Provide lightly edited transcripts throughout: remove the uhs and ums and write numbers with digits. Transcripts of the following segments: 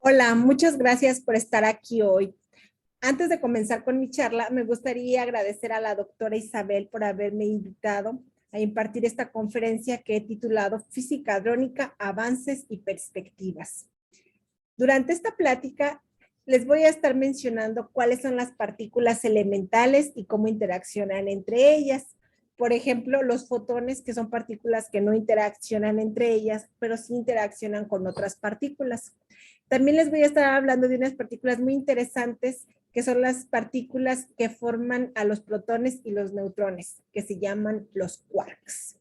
Hola, muchas gracias por estar aquí hoy. Antes de comenzar con mi charla, me gustaría agradecer a la doctora Isabel por haberme invitado a impartir esta conferencia que he titulado Física Hadrónica, Avances y Perspectivas. Durante esta plática, les voy a estar mencionando cuáles son las partículas elementales y cómo interaccionan entre ellas. Por ejemplo, los fotones, que son partículas que no interaccionan entre ellas, pero sí interaccionan con otras partículas. También les voy a estar hablando de unas partículas muy interesantes, que son las partículas que forman a los protones y los neutrones, que se llaman los quarks.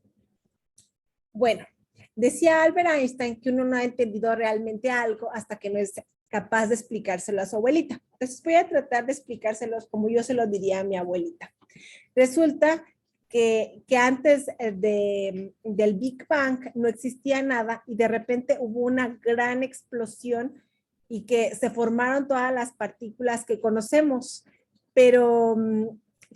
Bueno, decía Albert Einstein que uno no ha entendido realmente algo hasta que no es capaz de explicárselo a su abuelita. Entonces voy a tratar de explicárselos como yo se lo diría a mi abuelita. Resulta que antes del Big Bang no existía nada y de repente hubo una gran explosión y que se formaron todas las partículas que conocemos. Pero,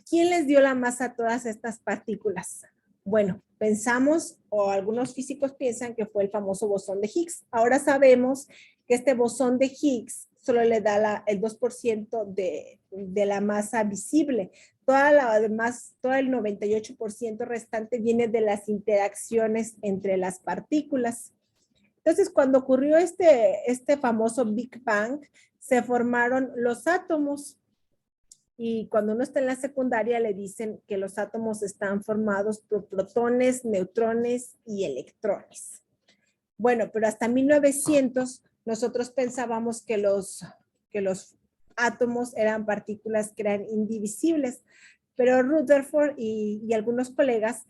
¿quién les dio la masa a todas estas partículas? Bueno, pensamos, o algunos físicos piensan que fue el famoso bosón de Higgs. Ahora sabemos que este bosón de Higgs solo le da el 2% de la masa visible. Toda la demás, todo el 98% restante viene de las interacciones entre las partículas. Entonces, cuando ocurrió este famoso Big Bang, se formaron los átomos. Y cuando uno está en la secundaria le dicen que los átomos están formados por protones, neutrones y electrones. Bueno, pero hasta 1900 nosotros pensábamos que los átomos eran partículas que eran indivisibles, pero Rutherford y algunos colegas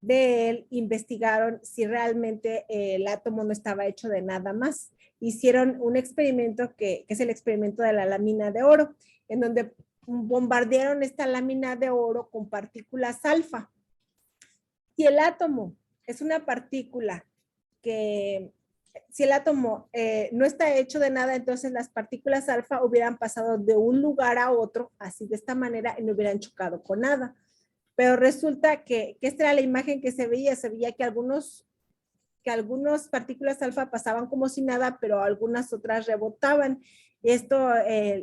de él investigaron si realmente el átomo no estaba hecho de nada más. Hicieron un experimento que es el experimento de la lámina de oro, en donde bombardearon esta lámina de oro con partículas alfa. Si el átomo es una partícula que, si el átomo no está hecho de nada, entonces las partículas alfa hubieran pasado de un lugar a otro, así de esta manera, y no hubieran chocado con nada. Pero resulta que esta era la imagen que se veía que algunas partículas alfa pasaban como si nada, pero algunas otras rebotaban. Esto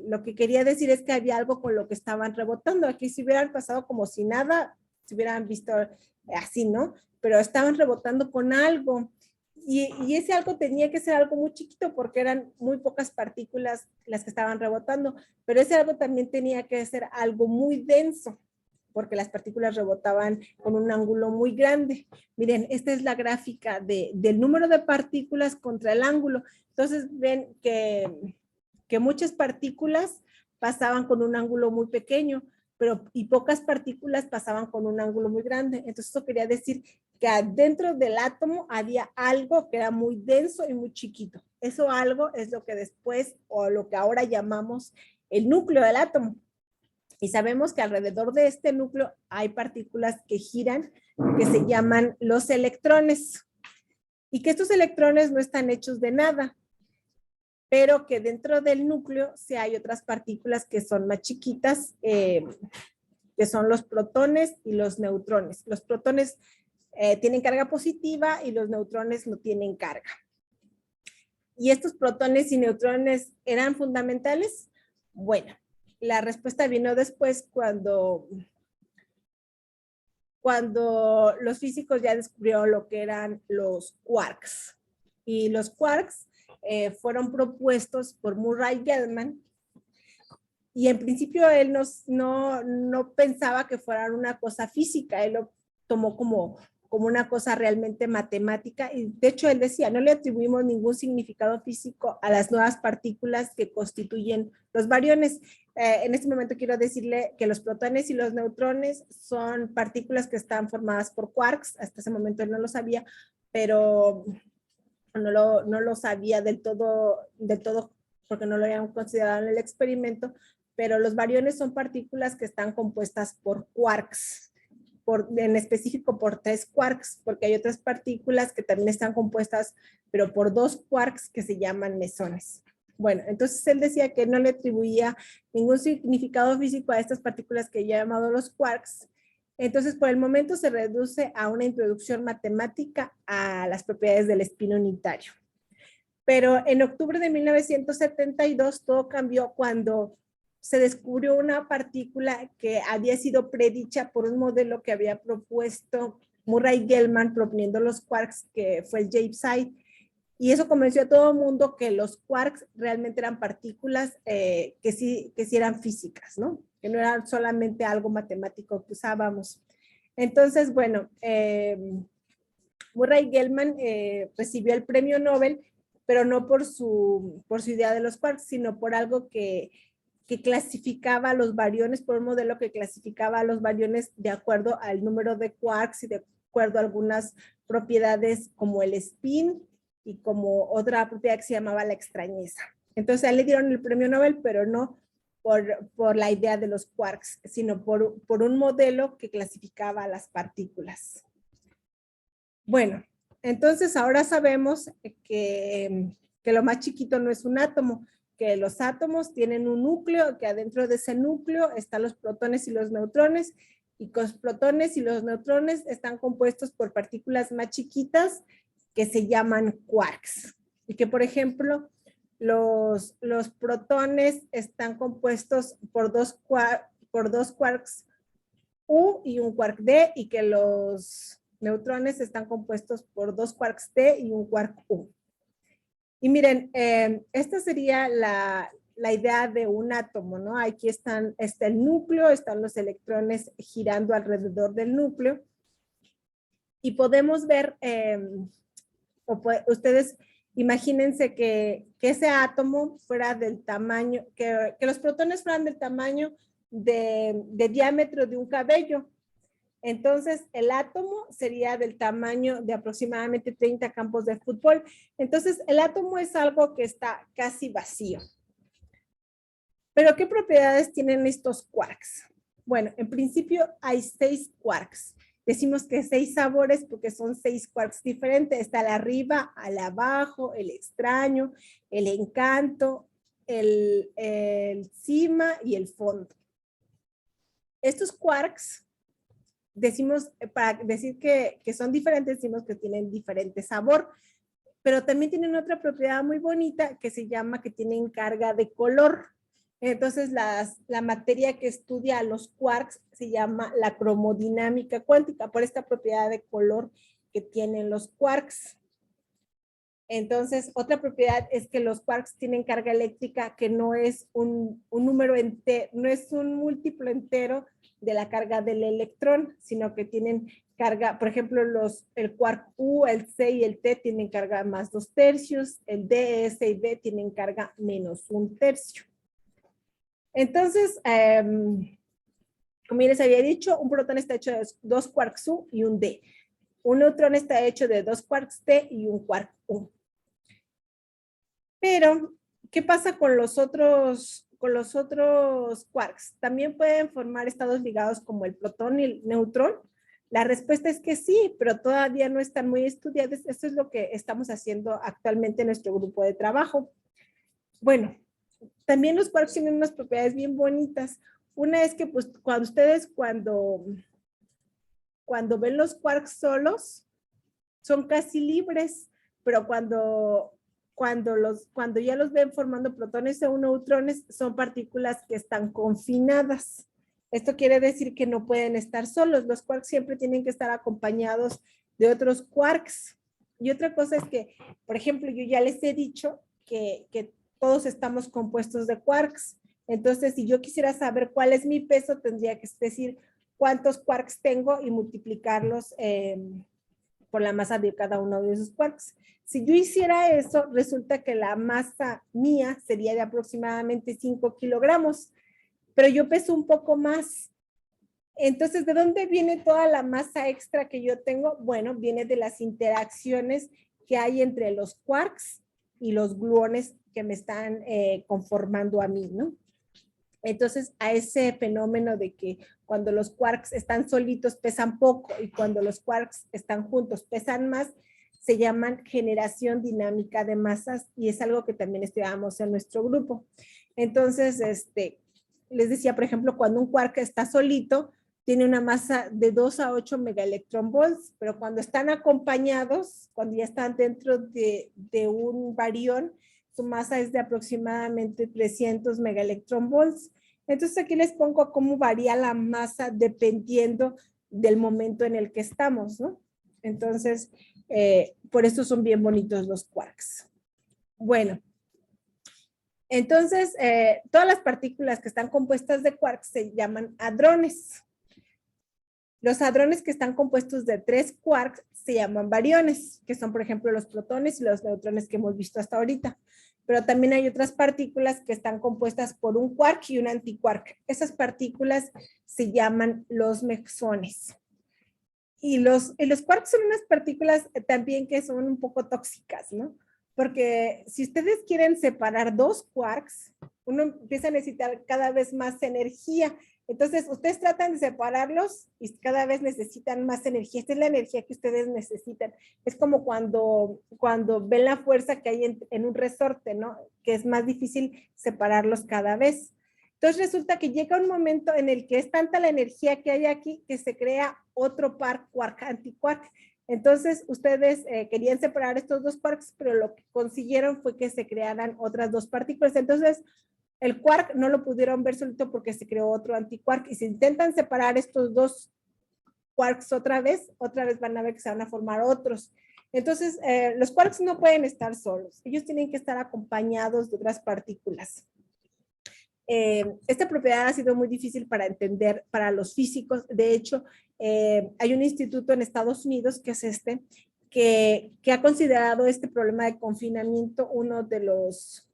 lo que quería decir es que había algo con lo que estaban rebotando. Aquí si hubieran pasado como si nada, se hubieran visto así, ¿no? Pero estaban rebotando con algo. Y ese algo tenía que ser algo muy chiquito porque eran muy pocas partículas las que estaban rebotando, pero ese algo también tenía que ser algo muy denso porque las partículas rebotaban con un ángulo muy grande. Miren, esta es la gráfica del número de partículas contra el ángulo. Entonces ven que muchas partículas pasaban con un ángulo muy pequeño, y pocas partículas pasaban con un ángulo muy grande. Entonces eso quería decir que adentro del átomo había algo que era muy denso y muy chiquito. Eso algo es lo que después, o lo que ahora llamamos el núcleo del átomo. Y sabemos que alrededor de este núcleo hay partículas que giran, que se llaman los electrones. Y que estos electrones no están hechos de nada, pero que dentro del núcleo sí hay otras partículas que son más chiquitas, que son los protones y los neutrones. Los protones tienen carga positiva y los neutrones no tienen carga. ¿Y estos protones y neutrones eran fundamentales? Bueno, la respuesta vino después cuando los físicos ya descubrieron lo que eran los quarks. Y los quarks fueron propuestos por Murray Gell-Mann, y en principio él no pensaba que fueran una cosa física, él lo tomó como una cosa realmente matemática, y de hecho él decía, no le atribuimos ningún significado físico a las nuevas partículas que constituyen los bariones. En este momento quiero decirle que los protones y los neutrones son partículas que están formadas por quarks. Hasta ese momento él no lo sabía, pero no lo sabía del todo porque no lo habían considerado en el experimento, pero los bariones son partículas que están compuestas por quarks, en específico por 3 quarks, porque hay otras partículas que también están compuestas, pero por 2 quarks que se llaman mesones. Bueno, entonces él decía que no le atribuía ningún significado físico a estas partículas que ya he llamado los quarks. Entonces, por el momento se reduce a una introducción matemática a las propiedades del espín unitario. Pero en octubre de 1972 todo cambió cuando se descubrió una partícula que había sido predicha por un modelo que había propuesto Murray Gell-Mann proponiendo los quarks, que fue el James-Side, y eso convenció a todo el mundo que los quarks realmente eran partículas que sí eran físicas, ¿no? Que no eran solamente algo matemático que usábamos. Entonces, bueno, Murray Gell-Mann recibió el premio Nobel, pero no por su idea de los quarks, sino por algo que clasificaba los bariones, por un modelo que clasificaba los bariones de acuerdo al número de quarks y de acuerdo a algunas propiedades como el spin y como otra propiedad que se llamaba la extrañeza. Entonces a él le dieron el premio Nobel, pero no por la idea de los quarks, sino por un modelo que clasificaba las partículas. Bueno, entonces ahora sabemos que lo más chiquito no es un átomo, que los átomos tienen un núcleo, que adentro de ese núcleo están los protones y los neutrones, y los protones y los neutrones están compuestos por partículas más chiquitas que se llaman quarks. Y que, por ejemplo, los protones están compuestos por dos quarks U y un quark D, y que los neutrones están compuestos por dos quarks T y un quark U. Y miren, esta sería la idea de un átomo, ¿no? Aquí está el núcleo, están los electrones girando alrededor del núcleo. Y podemos ver, ustedes imagínense que ese átomo fuera del tamaño, que los protones fueran del tamaño de diámetro de un cabello. Entonces, el átomo sería del tamaño de aproximadamente 30 campos de fútbol. Entonces, el átomo es algo que está casi vacío. ¿Pero qué propiedades tienen estos quarks? Bueno, en principio hay 6 quarks. Decimos que 6 sabores porque son 6 quarks diferentes. Está el arriba, al abajo, el extraño, el encanto, el cima y el fondo. Estos quarks, decimos, para decir que son diferentes, decimos que tienen diferente sabor, pero también tienen otra propiedad muy bonita que se llama que tienen carga de color. Entonces, la materia que estudia los quarks se llama la cromodinámica cuántica, por esta propiedad de color que tienen los quarks. Entonces, otra propiedad es que los quarks tienen carga eléctrica que no es un número entero, no es un múltiplo entero de la carga del electrón, sino que tienen carga, por ejemplo, el quark U, el C y el T tienen carga más 2/3, el D, S y B tienen carga menos 1/3. Entonces, como ya les había dicho, un protón está hecho de 2 quarks U y un D. Un neutrón está hecho de 2 quarks T y un quark U. Pero, ¿qué pasa con los otros quarks? ¿También pueden formar estados ligados como el protón y el neutrón? La respuesta es que sí, pero todavía no están muy estudiados. Esto es lo que estamos haciendo actualmente en nuestro grupo de trabajo. Bueno, también los quarks tienen unas propiedades bien bonitas. Una es que, pues, cuando ven los quarks solos, son casi libres, pero cuando ya los ven formando protones o neutrones, son partículas que están confinadas. Esto quiere decir que no pueden estar solos. Los quarks siempre tienen que estar acompañados de otros quarks. Y otra cosa es que, por ejemplo, yo ya les he dicho que todos estamos compuestos de quarks. Entonces, si yo quisiera saber cuál es mi peso, tendría que decir cuántos quarks tengo y multiplicarlos por la masa de cada uno de esos quarks. Si yo hiciera eso, resulta que la masa mía sería de aproximadamente 5 kilogramos, pero yo peso un poco más. Entonces, ¿de dónde viene toda la masa extra que yo tengo? Bueno, viene de las interacciones que hay entre los quarks y los gluones que me están conformando a mí, ¿no? Entonces, a ese fenómeno de que cuando los quarks están solitos pesan poco y cuando los quarks están juntos pesan más, se llaman generación dinámica de masas y es algo que también estudiamos en nuestro grupo. Entonces, les decía, por ejemplo, cuando un quark está solito, tiene una masa de 2 a 8 megaelectronvolts, pero cuando están acompañados, cuando ya están dentro de un barión, su masa es de aproximadamente 300 megaelectronvolts. Entonces aquí les pongo cómo varía la masa dependiendo del momento en el que estamos, ¿no? Entonces, por eso son bien bonitos los quarks. Bueno, entonces, todas las partículas que están compuestas de quarks se llaman hadrones. Los hadrones que están compuestos de 3 quarks se llaman bariones, que son, por ejemplo, los protones y los neutrones que hemos visto hasta ahorita. Pero también hay otras partículas que están compuestas por un quark y un antiquark. Esas partículas se llaman los mesones. Y los quarks son unas partículas también que son un poco tóxicas, ¿no? Porque si ustedes quieren separar 2 quarks, uno empieza a necesitar cada vez más energía. Entonces, ustedes tratan de separarlos y cada vez necesitan más energía. Esta es la energía que ustedes necesitan. Es como cuando ven la fuerza que hay en un resorte, ¿no? Que es más difícil separarlos cada vez. Entonces, resulta que llega un momento en el que es tanta la energía que hay aquí que se crea otro par quark-antiquark. Entonces, ustedes querían separar estos 2 quarks, pero lo que consiguieron fue que se crearan otras 2 partículas. Entonces, el quark no lo pudieron ver solito porque se creó otro antiquark. Y si intentan separar estos 2 quarks otra vez van a ver que se van a formar otros. Entonces, los quarks no pueden estar solos. Ellos tienen que estar acompañados de otras partículas. Esta propiedad ha sido muy difícil para entender para los físicos. De hecho, hay un instituto en Estados Unidos, que es que ha considerado este problema de confinamiento uno de los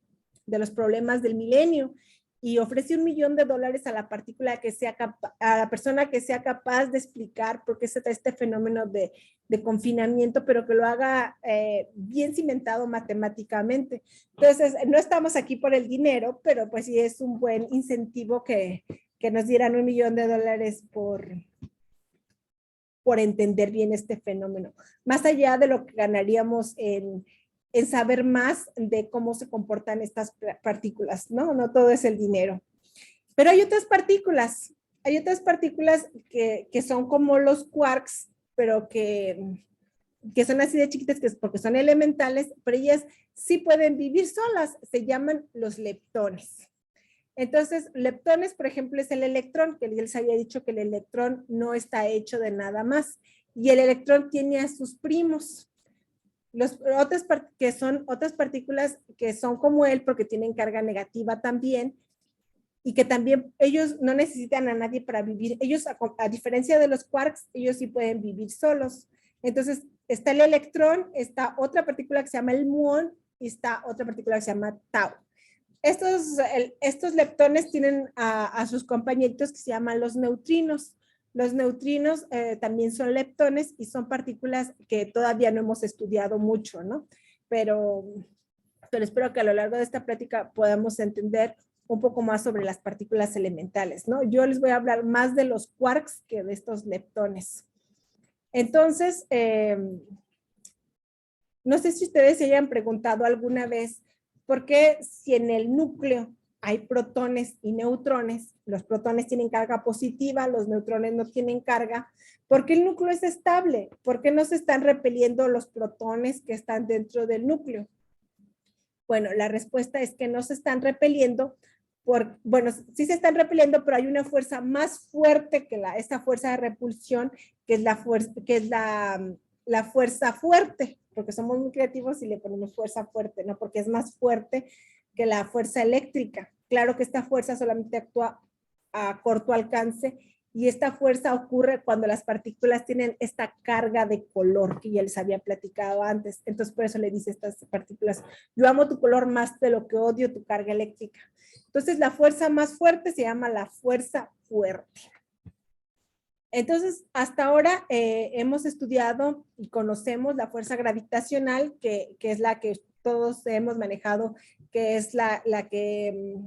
problemas del milenio, y ofrece $1 millón a la partícula que sea a la persona que sea capaz de explicar por qué se da este fenómeno de confinamiento, pero que lo haga bien cimentado matemáticamente. Entonces, no estamos aquí por el dinero, pero pues sí es un buen incentivo que nos dieran $1 millón por entender bien este fenómeno. Más allá de lo que ganaríamos en saber más de cómo se comportan estas partículas, ¿no? No todo es el dinero. Pero hay otras partículas que son como los quarks, pero que son así de chiquitas porque son elementales, pero ellas sí pueden vivir solas, se llaman los leptones. Entonces, leptones, por ejemplo, es el electrón, que les había dicho que el electrón no está hecho de nada más, y el electrón tiene a sus primos. Que son otras partículas que son como él porque tienen carga negativa también, y que también ellos no necesitan a nadie para vivir. Ellos, a diferencia de los quarks, ellos sí pueden vivir solos. Entonces, está el electrón, está otra partícula que se llama el muón, y está otra partícula que se llama tau. Estos leptones tienen a sus compañeritos que se llaman los neutrinos. Los neutrinos también son leptones y son partículas que todavía no hemos estudiado mucho, ¿no? Pero espero que a lo largo de esta plática podamos entender un poco más sobre las partículas elementales, ¿no? Yo les voy a hablar más de los quarks que de estos leptones. Entonces, no sé si ustedes se hayan preguntado alguna vez por qué, si en el núcleo hay protones y neutrones, los protones tienen carga positiva, los neutrones no tienen carga, ¿por qué el núcleo es estable? ¿Por qué no se están repeliendo los protones que están dentro del núcleo? Bueno, la respuesta es que no se están repeliendo, bueno, sí se están repeliendo, pero hay una fuerza más fuerte que esta fuerza de repulsión, que es la fuerza fuerte, porque somos muy creativos y le ponemos fuerza fuerte, ¿no? Porque es más fuerte que la fuerza eléctrica. Claro que esta fuerza solamente actúa a corto alcance, y esta fuerza ocurre cuando las partículas tienen esta carga de color que ya les había platicado antes. Entonces, por eso le dice a estas partículas: yo amo tu color más de lo que odio tu carga eléctrica. Entonces, la fuerza más fuerte se llama la fuerza fuerte. Entonces, hasta ahora hemos estudiado y conocemos la fuerza gravitacional, que es la que todos hemos manejado, que es la que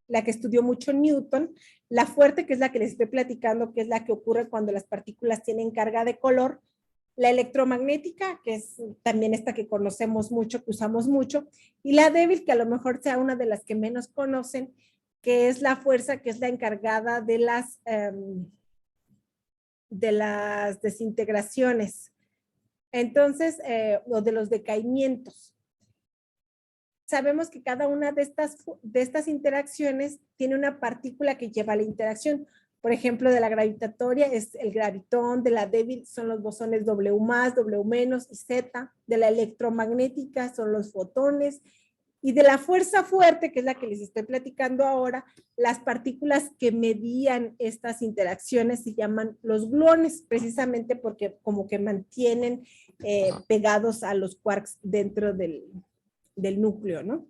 estudió mucho Newton. La fuerte, que es la que les estoy platicando, que es la que ocurre cuando las partículas tienen carga de color. La electromagnética, que es también esta que conocemos mucho, que usamos mucho. Y la débil, que a lo mejor sea una de las que menos conocen, que es la fuerza que es la encargada de las de las desintegraciones. Entonces, o de los decaimientos. Sabemos que cada una de estas interacciones tiene una partícula que lleva a la interacción. Por ejemplo, de la gravitatoria es el gravitón, de la débil son los bosones W+, W- y Z, de la electromagnética son los fotones, y de la fuerza fuerte, que es la que les estoy platicando ahora, las partículas que medían estas interacciones se llaman los gluones, precisamente porque como que mantienen pegados a los quarks dentro del núcleo, ¿no?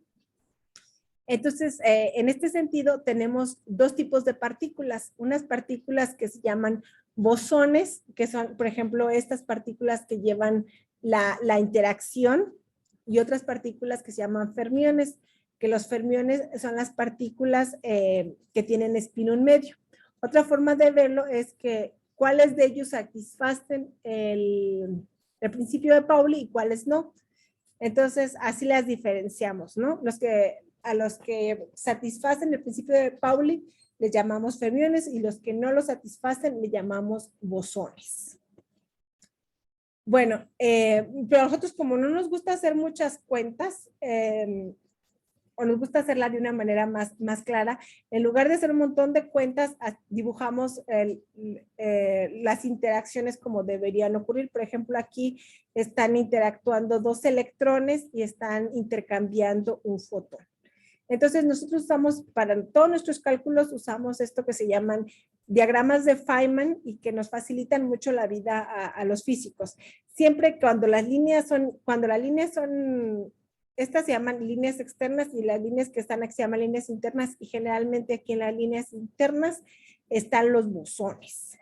Entonces, en este sentido, tenemos dos tipos de partículas. Unas partículas que se llaman bosones, que son, por ejemplo, estas partículas que llevan la interacción, y otras partículas que se llaman fermiones, que los fermiones son las partículas que tienen espino en medio. Otra forma de verlo es que cuáles de ellos satisfacen el principio de Pauli y cuáles no. Entonces, así las diferenciamos, ¿no? A los que satisfacen el principio de Pauli les llamamos fermiones y los que no lo satisfacen le llamamos bosones. Bueno, pero a nosotros como no nos gusta hacer muchas cuentas, o nos gusta hacerla de una manera más clara, en lugar de hacer un montón de cuentas, dibujamos las interacciones como deberían ocurrir. Por ejemplo, aquí están interactuando dos electrones y están intercambiando un fotón. Entonces, nosotros usamos, para todos nuestros cálculos, usamos esto que se llaman diagramas de Feynman y que nos facilitan mucho la vida a los físicos. Siempre cuando las líneas son, estas se llaman líneas externas y las líneas que están aquí se llaman líneas internas y generalmente aquí en las líneas internas están los bosones.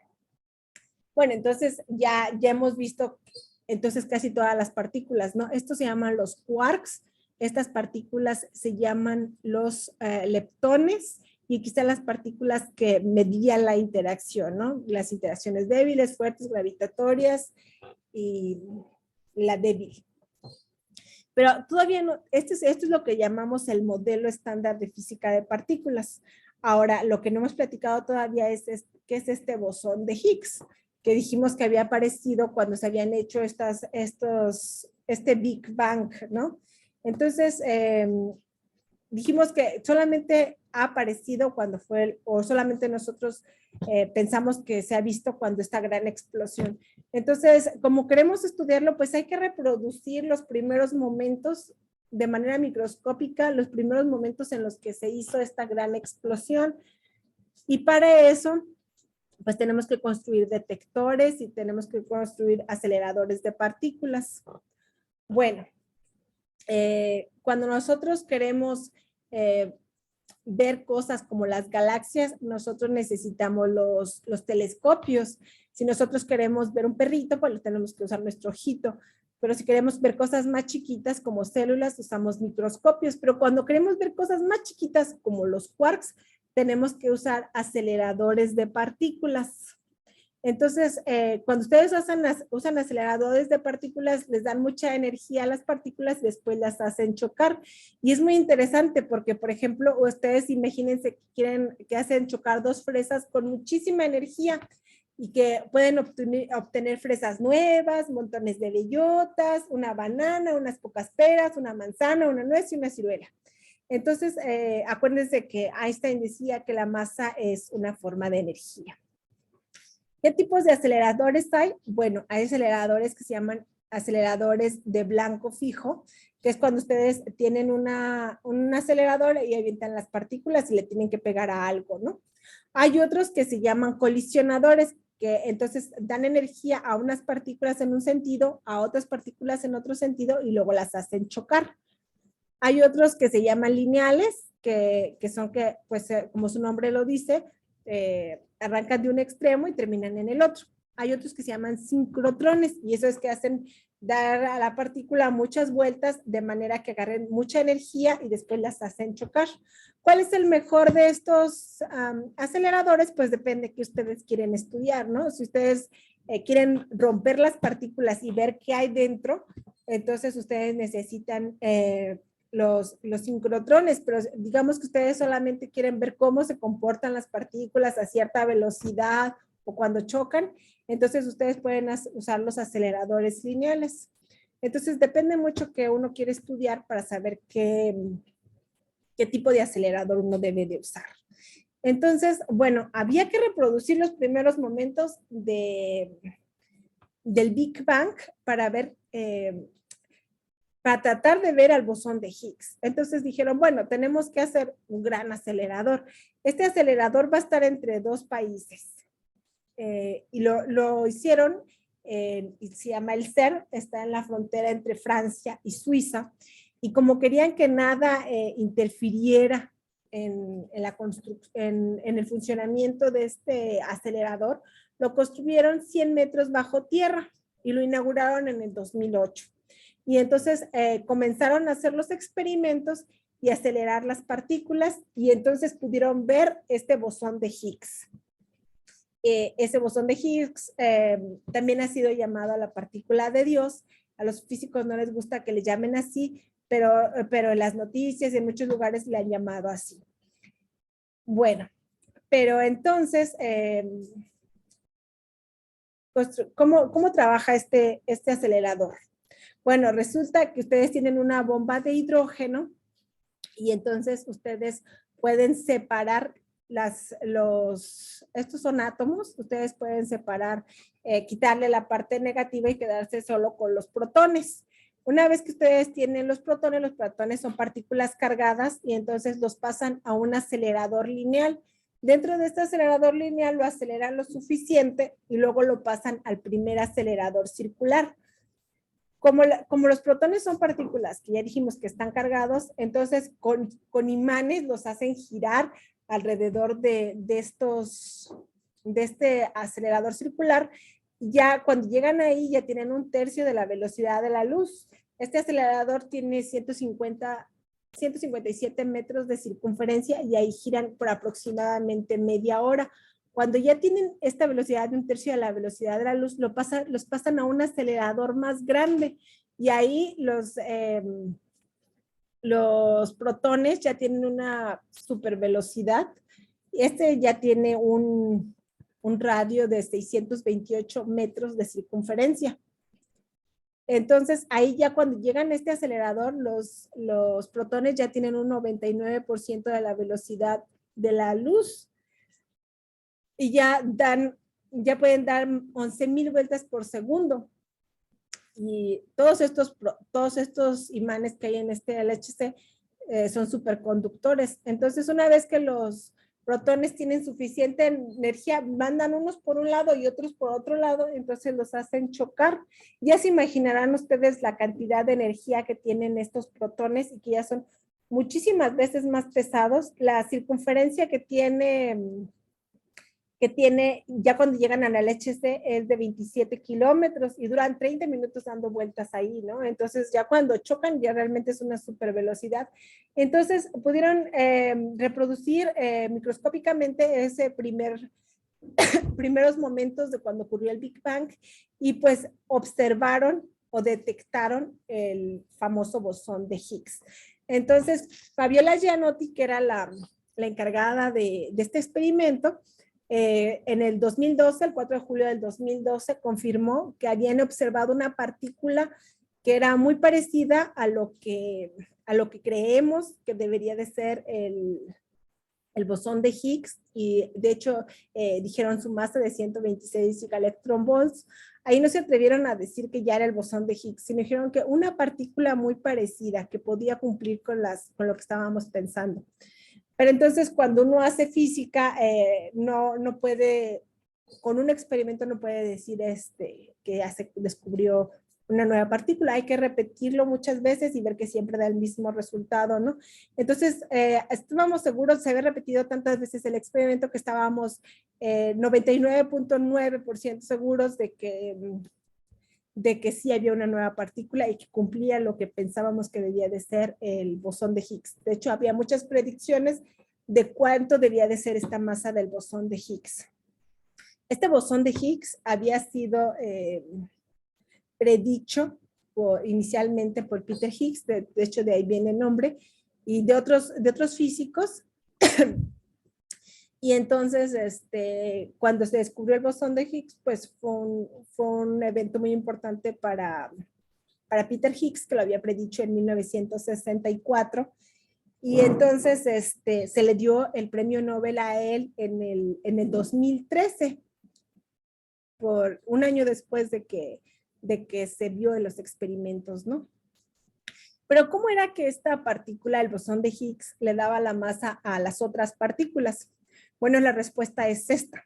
Bueno, entonces ya hemos visto entonces casi todas las partículas, ¿no? Estos se llaman los quarks. Estas partículas se llaman los leptones y aquí están las partículas que medían la interacción, ¿no? Las interacciones débiles, fuertes, gravitatorias y la débil. Pero todavía no, esto es lo que llamamos el modelo estándar de física de partículas. Ahora, lo que no hemos platicado todavía es qué es este bosón de Higgs, que dijimos que había aparecido cuando se habían hecho este Big Bang, ¿no? Entonces, dijimos que solamente ha aparecido cuando o solamente nosotros pensamos que se ha visto cuando esta gran explosión. Entonces, como queremos estudiarlo, pues hay que reproducir los primeros momentos de manera microscópica, los primeros momentos en los que se hizo esta gran explosión. Y para eso, pues tenemos que construir detectores y tenemos que construir aceleradores de partículas. Bueno, cuando nosotros queremos ver cosas como las galaxias, nosotros necesitamos los telescopios. Si nosotros queremos ver un perrito, pues tenemos que usar nuestro ojito. Pero si queremos ver cosas más chiquitas como células, usamos microscopios. Pero cuando queremos ver cosas más chiquitas como los quarks, tenemos que usar aceleradores de partículas. Entonces, cuando ustedes usan aceleradores de partículas, les dan mucha energía a las partículas y después las hacen chocar. Y es muy interesante porque, por ejemplo, ustedes imagínense que hacen chocar dos fresas con muchísima energía y que pueden obtener fresas nuevas, montones de bellotas, una banana, unas pocas peras, una manzana, una nuez y una ciruela. Entonces, acuérdense que Einstein decía que la masa es una forma de energía. ¿Qué tipos de aceleradores hay? Bueno, hay aceleradores que se llaman aceleradores de blanco fijo, que es cuando ustedes tienen un acelerador y avientan las partículas y le tienen que pegar a algo, ¿no? Hay otros que se llaman colisionadores, que entonces dan energía a unas partículas en un sentido, a otras partículas en otro sentido y luego las hacen chocar. Hay otros que se llaman lineales, que son pues como su nombre lo dice, arrancan de un extremo y terminan en el otro. Hay otros que se llaman sincrotrones y eso es que hacen dar a la partícula muchas vueltas de manera que agarren mucha energía y después las hacen chocar. ¿Cuál es el mejor de estos aceleradores? Pues depende que ustedes quieren estudiar, ¿no? Si ustedes quieren romper las partículas y ver qué hay dentro, entonces ustedes necesitan los sincrotrones, pero digamos que ustedes solamente quieren ver cómo se comportan las partículas a cierta velocidad o cuando chocan, entonces ustedes pueden usar los aceleradores lineales. Entonces depende mucho que uno quiere estudiar para saber qué tipo de acelerador uno debe de usar. Entonces, bueno, había que reproducir los primeros momentos del Big Bang para ver, para tratar de ver al bosón de Higgs. Entonces dijeron, bueno, tenemos que hacer un gran acelerador. Este acelerador va a estar entre dos países. Y lo hicieron, y se llama el CERN, está en la frontera entre Francia y Suiza. Y como querían que nada interfiriera en el funcionamiento de este acelerador, lo construyeron 100 metros bajo tierra y lo inauguraron en el 2008. Y entonces comenzaron a hacer los experimentos y acelerar las partículas y entonces pudieron ver este bosón de Higgs. Ese bosón de Higgs también ha sido llamado la partícula de Dios. A los físicos no les gusta que le llamen así, pero en las noticias y en muchos lugares le han llamado así. Bueno, pero entonces, ¿cómo trabaja este acelerador? Bueno, resulta que ustedes tienen una bomba de hidrógeno y entonces ustedes pueden separar estos son átomos, ustedes pueden separar, quitarle la parte negativa y quedarse solo con los protones. Una vez que ustedes tienen los protones son partículas cargadas y entonces los pasan a un acelerador lineal. Dentro de este acelerador lineal lo aceleran lo suficiente y luego lo pasan al primer acelerador circular. Como los protones son partículas que ya dijimos que están cargados, entonces con imanes los hacen girar alrededor de este acelerador circular. Ya cuando llegan ahí ya tienen 1/3 de la velocidad de la luz. Este acelerador tiene 157 metros de circunferencia y ahí giran por aproximadamente media hora. Cuando ya tienen esta velocidad de 1/3 de la velocidad de la luz, los pasan a un acelerador más grande y ahí los protones ya tienen una super velocidad. Este ya tiene un radio de 628 metros de circunferencia. Entonces, ahí ya cuando llegan a este acelerador, los protones ya tienen un 99% de la velocidad de la luz y ya pueden dar 11,000 vueltas por segundo. Y todos estos imanes que hay en este LHC son superconductores. Entonces, una vez que los protones tienen suficiente energía, mandan unos por un lado y otros por otro lado, entonces los hacen chocar. Ya se imaginarán ustedes la cantidad de energía que tienen estos protones y que ya son muchísimas veces más pesados. La circunferencia que tiene ya cuando llegan a la LHC es de 27 kilómetros y duran 30 minutos dando vueltas ahí, ¿no? Entonces ya cuando chocan ya realmente es una super velocidad. Entonces pudieron reproducir microscópicamente ese primeros momentos de cuando ocurrió el Big Bang y pues observaron o detectaron el famoso bosón de Higgs. Entonces Fabiola Gianotti, que era la encargada de este experimento, en el 2012, el 4 de julio del 2012, confirmó que habían observado una partícula que era muy parecida a lo que creemos que debería de ser el bosón de Higgs, y de hecho dijeron su masa de 126 gigaelectronvolts. Ahí no se atrevieron a decir que ya era el bosón de Higgs, sino dijeron que una partícula muy parecida que podía cumplir con lo que estábamos pensando. Pero entonces cuando uno hace física, no puede, con un experimento no puede decir que ya se descubrió una nueva partícula. Hay que repetirlo muchas veces y ver que siempre da el mismo resultado, ¿no? Entonces, estábamos seguros, se había repetido tantas veces el experimento que estábamos 99.9% seguros de que sí había una nueva partícula y que cumplía lo que pensábamos que debía de ser el bosón de Higgs. De hecho, había muchas predicciones de cuánto debía de ser esta masa del bosón de Higgs. Este bosón de Higgs había sido predicho inicialmente por Peter Higgs, de hecho de ahí viene el nombre, y de otros físicos. Y entonces, cuando se descubrió el bosón de Higgs, pues fue un evento muy importante para Peter Higgs, que lo había predicho en 1964. Y entonces se le dio el premio Nobel a él en el 2013, por un año después de que se vio en los experimentos, ¿no? Pero ¿cómo era que esta partícula, el bosón de Higgs, le daba la masa a las otras partículas? Bueno, la respuesta es esta.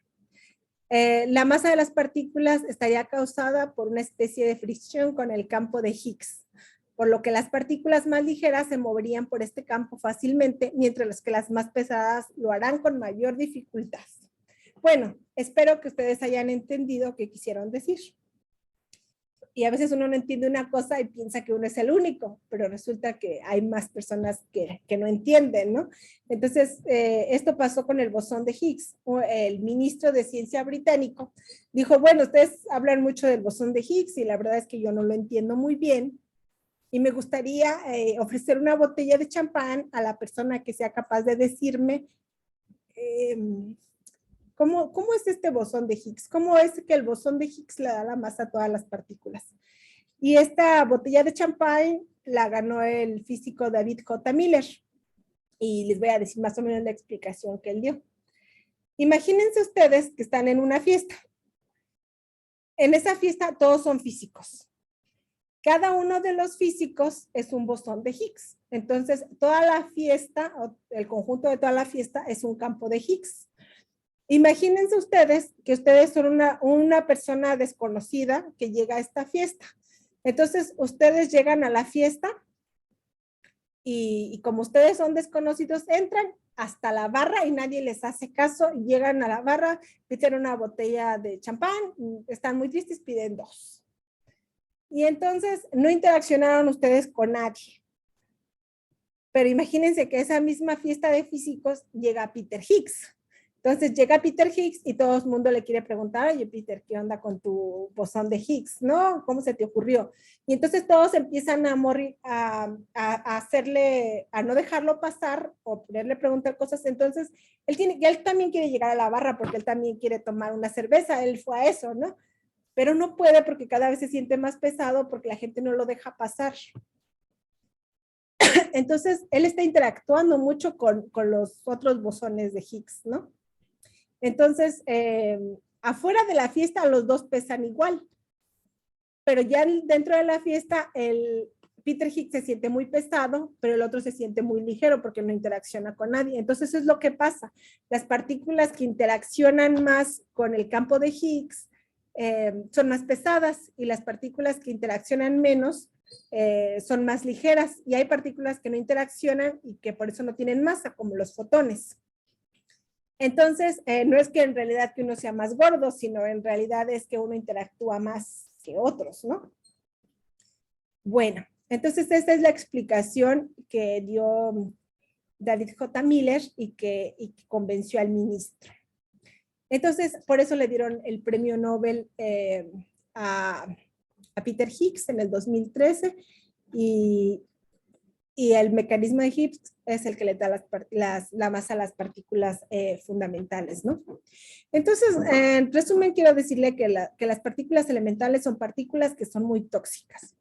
La masa de las partículas estaría causada por una especie de fricción con el campo de Higgs, por lo que las partículas más ligeras se moverían por este campo fácilmente, mientras que las más pesadas lo harán con mayor dificultad. Bueno, espero que ustedes hayan entendido qué quisieron decir. Y a veces uno no entiende una cosa y piensa que uno es el único, pero resulta que hay más personas que no entienden, ¿no? Entonces, esto pasó con el bosón de Higgs. El ministro de Ciencia británico dijo, bueno, ustedes hablan mucho del bosón de Higgs y la verdad es que yo no lo entiendo muy bien y me gustaría ofrecer una botella de champán a la persona que sea capaz de decirme ¿cómo es este bosón de Higgs? ¿Cómo es que el bosón de Higgs le da la masa a todas las partículas? Y esta botella de champán la ganó el físico David J. Miller. Y les voy a decir más o menos la explicación que él dio. Imagínense ustedes que están en una fiesta. En esa fiesta todos son físicos. Cada uno de los físicos es un bosón de Higgs. Entonces, toda la fiesta, el conjunto de toda la fiesta es un campo de Higgs. Imagínense ustedes que ustedes son una persona desconocida que llega a esta fiesta. Entonces, ustedes llegan a la fiesta y como ustedes son desconocidos, entran hasta la barra y nadie les hace caso. Llegan a la barra, piden una botella de champán, están muy tristes, piden 2. Y entonces no interaccionaron ustedes con nadie. Pero imagínense que esa misma fiesta de físicos llega Peter Higgs. Entonces llega Peter Higgs y todo el mundo le quiere preguntar, oye Peter, ¿qué onda con tu bosón de Higgs? ¿No? ¿Cómo se te ocurrió? Y entonces todos empiezan a hacerle, a no dejarlo pasar o ponerle preguntar cosas. Entonces él también quiere llegar a la barra porque él también quiere tomar una cerveza, él fue a eso, ¿no? Pero no puede porque cada vez se siente más pesado porque la gente no lo deja pasar. Entonces él está interactuando mucho con los otros bosones de Higgs, ¿no? Entonces, afuera de la fiesta los dos pesan igual, pero ya dentro de la fiesta el Peter Higgs se siente muy pesado, pero el otro se siente muy ligero porque no interacciona con nadie. Entonces, eso es lo que pasa. Las partículas que interaccionan más con el campo de Higgs son más pesadas y las partículas que interaccionan menos son más ligeras. Y hay partículas que no interaccionan y que por eso no tienen masa, como los fotones. Entonces, no es que en realidad que uno sea más gordo, sino en realidad es que uno interactúa más que otros, ¿no? Bueno, entonces esta es la explicación que dio David J. Miller y que convenció al ministro. Entonces, por eso le dieron el premio Nobel a Peter Higgs en el 2013 y el mecanismo de Higgs es el que le da la masa a las partículas fundamentales, ¿no? Entonces, en resumen, quiero decirle que las partículas elementales son partículas que son muy tóxicas.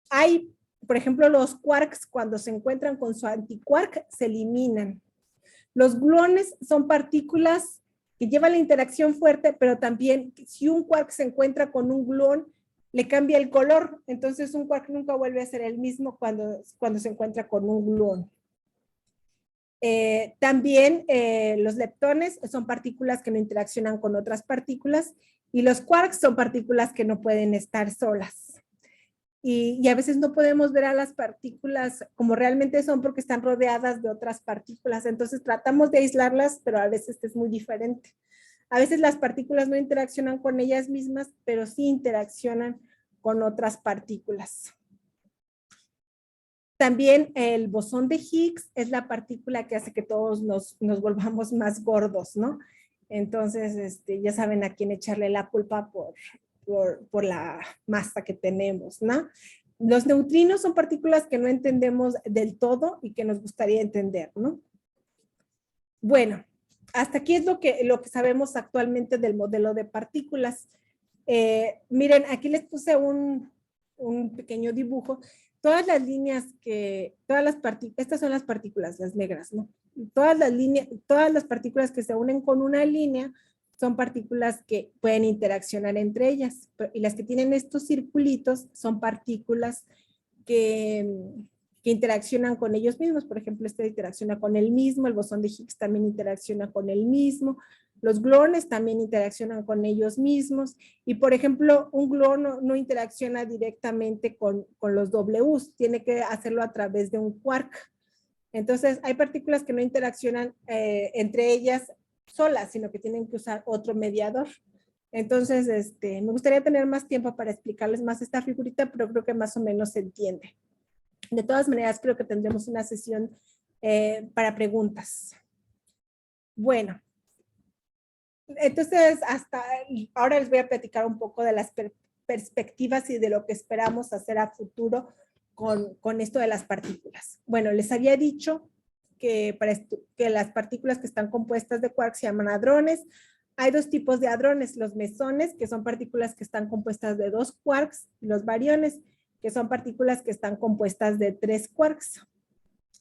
Hay, por ejemplo, los quarks, cuando se encuentran con su antiquark, se eliminan. Los gluones son partículas que llevan la interacción fuerte, pero también si un quark se encuentra con un gluón, le cambia el color, entonces un quark nunca vuelve a ser el mismo cuando se encuentra con un gluón. También los leptones son partículas que no interaccionan con otras partículas y los quarks son partículas que no pueden estar solas. Y a veces no podemos ver a las partículas como realmente son porque están rodeadas de otras partículas. Entonces tratamos de aislarlas, pero a veces es muy diferente. A veces las partículas no interaccionan con ellas mismas, pero sí interaccionan con otras partículas. También el bosón de Higgs es la partícula que hace que todos nos volvamos más gordos, ¿no? Entonces, ya saben a quién echarle la culpa por la masa que tenemos, ¿no? Los neutrinos son partículas que no entendemos del todo y que nos gustaría entender, ¿no? Bueno, hasta aquí es lo que sabemos actualmente del modelo de partículas. Miren, aquí les puse un pequeño dibujo. Todas las líneas estas son las partículas, las negras, ¿no? Todas las partículas que se unen con una línea son partículas que pueden interaccionar entre ellas. Y las que tienen estos circulitos son partículas que interaccionan con ellos mismos. Por ejemplo, este interacciona con el mismo, el bosón de Higgs también interacciona con el mismo, los gluones también interaccionan con ellos mismos, y por ejemplo, un gluón no interacciona directamente con los Ws, tiene que hacerlo a través de un quark. Entonces, hay partículas que no interaccionan entre ellas solas, sino que tienen que usar otro mediador. Entonces, me gustaría tener más tiempo para explicarles más esta figurita, pero creo que más o menos se entiende. De todas maneras, creo que tendremos una sesión para preguntas. Bueno, entonces hasta ahora les voy a platicar un poco de las perspectivas y de lo que esperamos hacer a futuro con esto de las partículas. Bueno, les había dicho que las partículas que están compuestas de quarks se llaman hadrones. Hay dos tipos de hadrones, los mesones, que son partículas que están compuestas de 2 quarks, y los bariones, que son partículas que están compuestas de 3 quarks.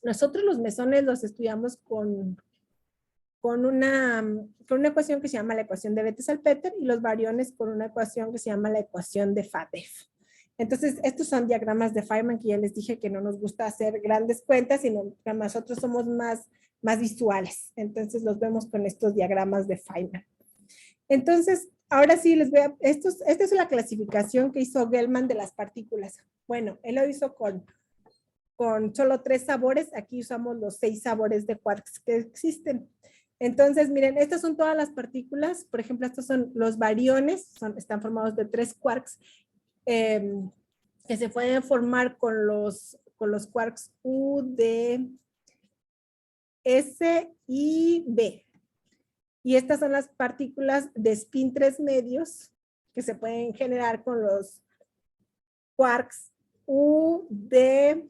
Nosotros los mesones los estudiamos con una ecuación que se llama la ecuación de Bethe-Salpeter, y los bariones con una ecuación que se llama la ecuación de Faddeev. Entonces, estos son diagramas de Feynman, que ya les dije que no nos gusta hacer grandes cuentas, sino que nosotros somos más visuales. Entonces, los vemos con estos diagramas de Feynman. Entonces, ahora sí les voy a... esta es la clasificación que hizo Gell-Mann de las partículas. Bueno, él lo hizo con solo 3 sabores. Aquí usamos los 6 sabores de quarks que existen. Entonces, miren, estas son todas las partículas. Por ejemplo, estos son los bariones, están formados de 3 quarks que se pueden formar con los quarks U, D, S y B. Y estas son las partículas de spin 3 medios que se pueden generar con los quarks U, D,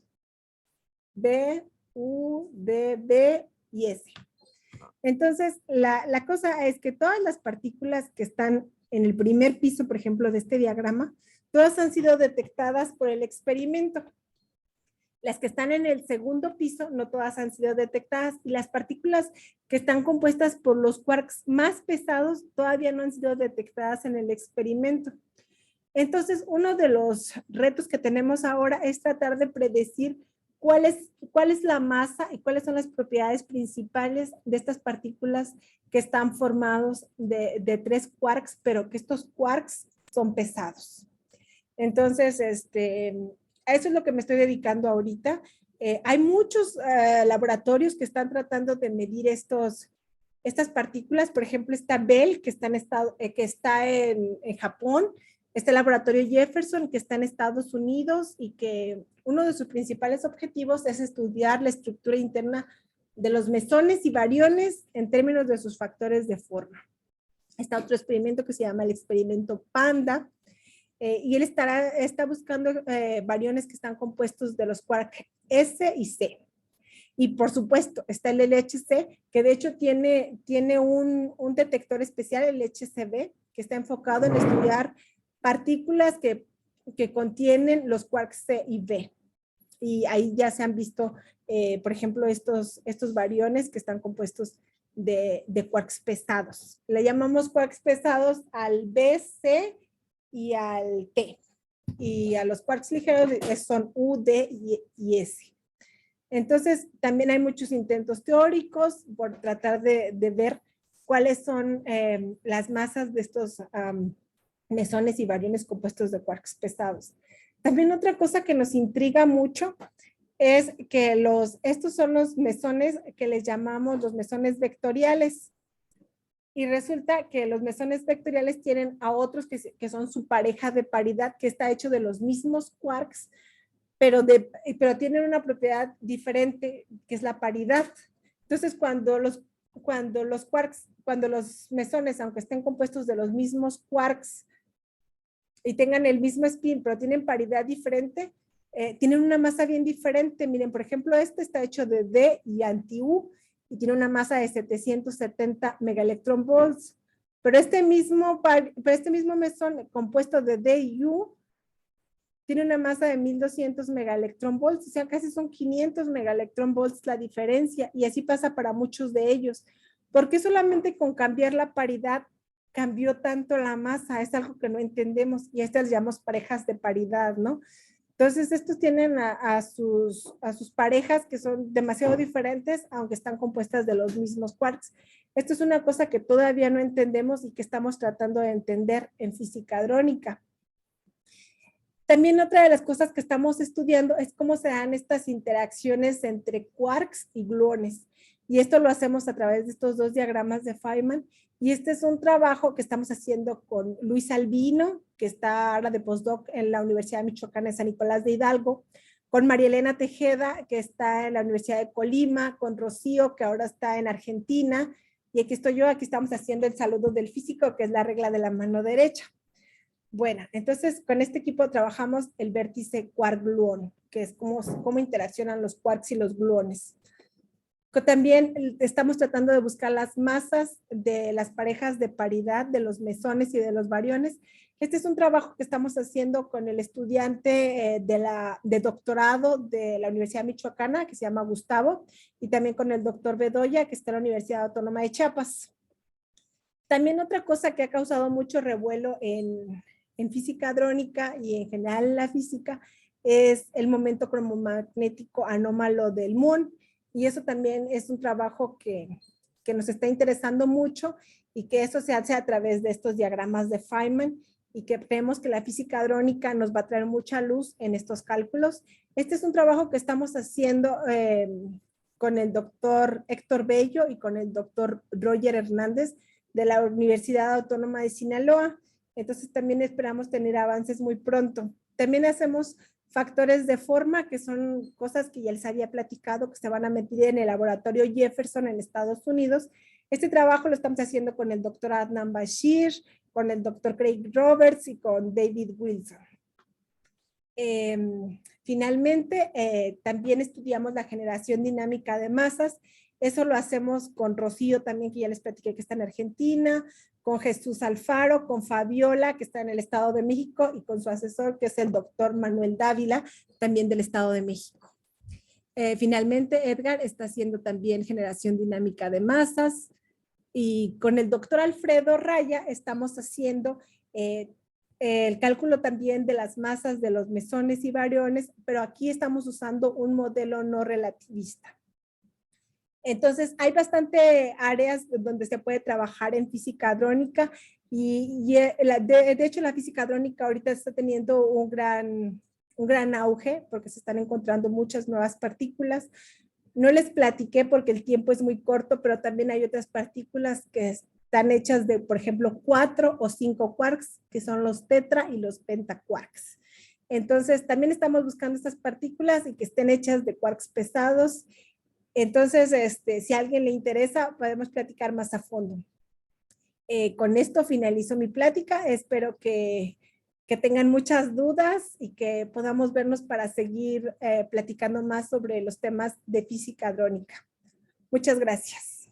B, U, D, B y S. Entonces, la cosa es que todas las partículas que están en el primer piso, por ejemplo, de este diagrama, todas han sido detectadas por el experimento. Las que están en el segundo piso, no todas han sido detectadas, y las partículas que están compuestas por los quarks más pesados todavía no han sido detectadas en el experimento. Entonces, uno de los retos que tenemos ahora es tratar de predecir cuál es la masa y cuáles son las propiedades principales de estas partículas que están formados de 3 quarks, pero que estos quarks son pesados. Entonces, a eso es lo que me estoy dedicando ahorita. Hay muchos laboratorios que están tratando de medir estas partículas. Por ejemplo, está Bell, que está en Japón. Está el laboratorio Jefferson, que está en Estados Unidos, y que uno de sus principales objetivos es estudiar la estructura interna de los mesones y bariones en términos de sus factores de forma. Está otro experimento que se llama el experimento PANDA, y él está buscando bariones que están compuestos de los quarks S y C. Y por supuesto está el LHC, que de hecho tiene un detector especial, el HCB, que está enfocado en estudiar partículas que contienen los quarks C y B. Y ahí ya se han visto, por ejemplo, estos bariones que están compuestos de quarks pesados. Le llamamos quarks pesados al B, C y al T. Y a los quarks ligeros son U, D y S. Entonces, también hay muchos intentos teóricos por tratar de ver cuáles son las masas de estos mesones y bariones compuestos de quarks pesados. También otra cosa que nos intriga mucho es que estos son los mesones que les llamamos los mesones vectoriales. Y resulta que los mesones vectoriales tienen a otros que son su pareja de paridad, que está hecho de los mismos quarks, pero tienen una propiedad diferente, que es la paridad. Entonces, cuando los mesones, aunque estén compuestos de los mismos quarks y tengan el mismo spin, pero tienen paridad diferente, tienen una masa bien diferente. Miren, por ejemplo, este está hecho de D y anti-U, y tiene una masa de 770 megaelectronvolts. Pero este mismo mesón compuesto de D y U tiene una masa de 1200 megaelectronvolts, o sea, casi son 500 megaelectronvolts la diferencia, y así pasa para muchos de ellos. ¿Por qué solamente con cambiar la paridad cambió tanto la masa? Es algo que no entendemos, y a estas les llamamos parejas de paridad, ¿no? Entonces, estos tienen a sus parejas que son demasiado diferentes, aunque están compuestas de los mismos quarks. Esto es una cosa que todavía no entendemos y que estamos tratando de entender en física hadrónica. También otra de las cosas que estamos estudiando es cómo se dan estas interacciones entre quarks y gluones. Y esto lo hacemos a través de estos dos diagramas de Feynman. Y este es un trabajo que estamos haciendo con Luis Albino, que está ahora de postdoc en la Universidad Michoacana de San Nicolás de Hidalgo, con María Elena Tejeda, que está en la Universidad de Colima, con Rocío, que ahora está en Argentina, y aquí estoy yo, aquí estamos haciendo el saludo del físico, que es la regla de la mano derecha. Bueno, entonces con este equipo trabajamos el vértice quark-gluón, que es cómo interaccionan los quarks y los gluones. También estamos tratando de buscar las masas de las parejas de paridad de los mesones y de los bariones. Este es un trabajo que estamos haciendo con el estudiante de doctorado de la Universidad Michoacana, que se llama Gustavo, y también con el doctor Bedoya, que está en la Universidad Autónoma de Chiapas. También otra cosa que ha causado mucho revuelo en física hadrónica y en general en la física es el momento cromomagnético anómalo del muón. Y eso también es un trabajo que nos está interesando mucho, y que eso se hace a través de estos diagramas de Feynman, y que creemos que la física hadrónica nos va a traer mucha luz en estos cálculos. Este es un trabajo que estamos haciendo con el doctor Héctor Bello y con el doctor Roger Hernández de la Universidad Autónoma de Sinaloa. Entonces también esperamos tener avances muy pronto. También hacemos factores de forma, que son cosas que ya les había platicado, que se van a meter en el laboratorio Jefferson en Estados Unidos. Este trabajo lo estamos haciendo con el doctor Adnan Bashir, con el doctor Craig Roberts y con David Wilson. Finalmente, también estudiamos la generación dinámica de masas. Eso lo hacemos con Rocío también, que ya les platiqué que está en Argentina, con Jesús Alfaro, con Fabiola, que está en el Estado de México, y con su asesor, que es el doctor Manuel Dávila, también del Estado de México. Finalmente, Edgar está haciendo también generación dinámica de masas, y con el doctor Alfredo Raya estamos haciendo el cálculo también de las masas de los mesones y bariones, pero aquí estamos usando un modelo no relativista. Entonces, hay bastante áreas donde se puede trabajar en física hadrónica, y de hecho la física hadrónica ahorita está teniendo un gran auge, porque se están encontrando muchas nuevas partículas. No les platiqué porque el tiempo es muy corto, pero también hay otras partículas que están hechas de, por ejemplo, 4 o 5 quarks, que son los tetra y los pentaquarks. Entonces, también estamos buscando estas partículas y que estén hechas de quarks pesados. Entonces, si a alguien le interesa, podemos platicar más a fondo. Con esto finalizo mi plática. Espero que tengan muchas dudas y que podamos vernos para seguir platicando más sobre los temas de física hadrónica. Muchas gracias.